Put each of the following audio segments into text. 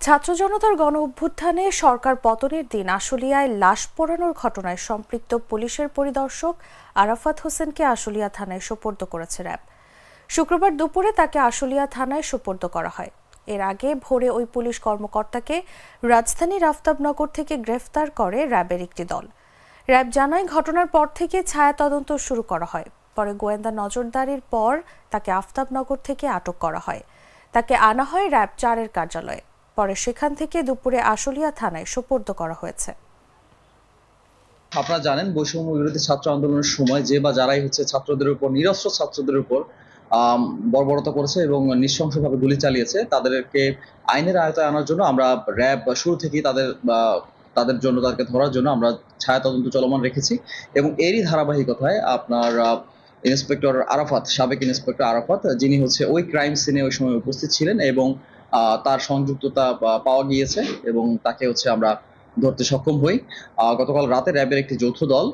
ছাত্র জনতার গণ অভ্যুত্থানে সরকার পতনের দিন আশুলিয়ায় লাশ পোড়ানোর ঘটনায় সম্পৃক্ত পুলিশের পরিদর্শক আরাফাত হোসেনকে আশুলিয়া থানায় সোপর্দ করেছে র্যাব। শুক্রবার দুপুরে তাকে আশুলিয়া থানায় সোপর্দ করা হয়। এর আগে ভোরে ওই পুলিশ কর্মকর্তাকে রাজধানীর আফতাবনগর থেকে গ্রেফতার করে র্যাবের একটি দল। র্যাব জানায়, ঘটনার পর থেকে ছায়া তদন্ত শুরু করা হয়। পরে গোয়েন্দা নজরদারির পর তাকে আফতাবনগর থেকে আটক করা হয়। তাকে আনা হয় র্যাব ৪-এর কার্যালয়ে। পরে সেখান থেকে দুপুরে আশুলিয়া থানায় সোপর্দ করা হয়েছে। আপনারা জানেন, বৈষম্য বিরোধী ছাত্র আন্দোলনের সময় যে বা যারাই ছাত্রদের উপর, নিরস্ত্র ছাত্রদের উপর বর্বরতা করেছে এবং নৃশংসভাবে গুলি চালিয়েছে, তাদেরকে আইনের আয়তায় আনার জন্য আমরা র্যাব শুরু থেকেই তাদের জন্য, তাদেরকে ধরার জন্য আমরা ছায়া তদন্ত চলমান রেখেছি। এবং এরই ধারাবাহিকতায় আপনার ইন্সপেক্টর আরাফাত, সাবেক ইন্সপেক্টর আরাফাত, যিনি ওই ক্রাইম সিনে ওই সময় উপস্থিত ছিলেন এবং তার সংযুক্ততা পাওয়া গিয়েছে এবং তাকে আমরা ধরতে সক্ষম হই। গতকাল রাতে র্যাবের একটি যৌথ দল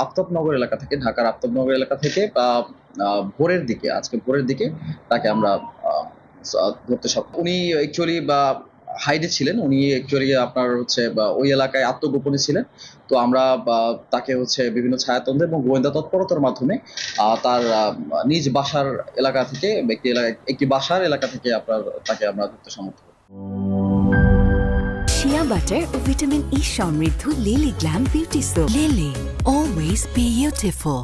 আফতাবনগর এলাকা থেকে, ঢাকার আফতাবনগর এলাকা থেকে আজকে ভোরের দিকে তাকে আমরা ধরতে সক্ষম। উনি অ্যাকচুয়ালি হাইডে ছিলেন, উনি অ্যাকচুয়ালি আপনার ওই এলাকায় আত্মগোপনে ছিলেন। তো আমরা তাকে বিভিন্ন ছায়াতন্ত্র এবং গোয়েন্দা তৎপরতার মাধ্যমে তার নিজ বাসার এলাকা থেকে, একটি বাসার এলাকা থেকে তাকে আমরা ধরতে সমর্থ হই। শিয়া বাটার ও ভিটামিন ই সমৃদ্ধ lily glam beauty soap. Lily, always beautiful.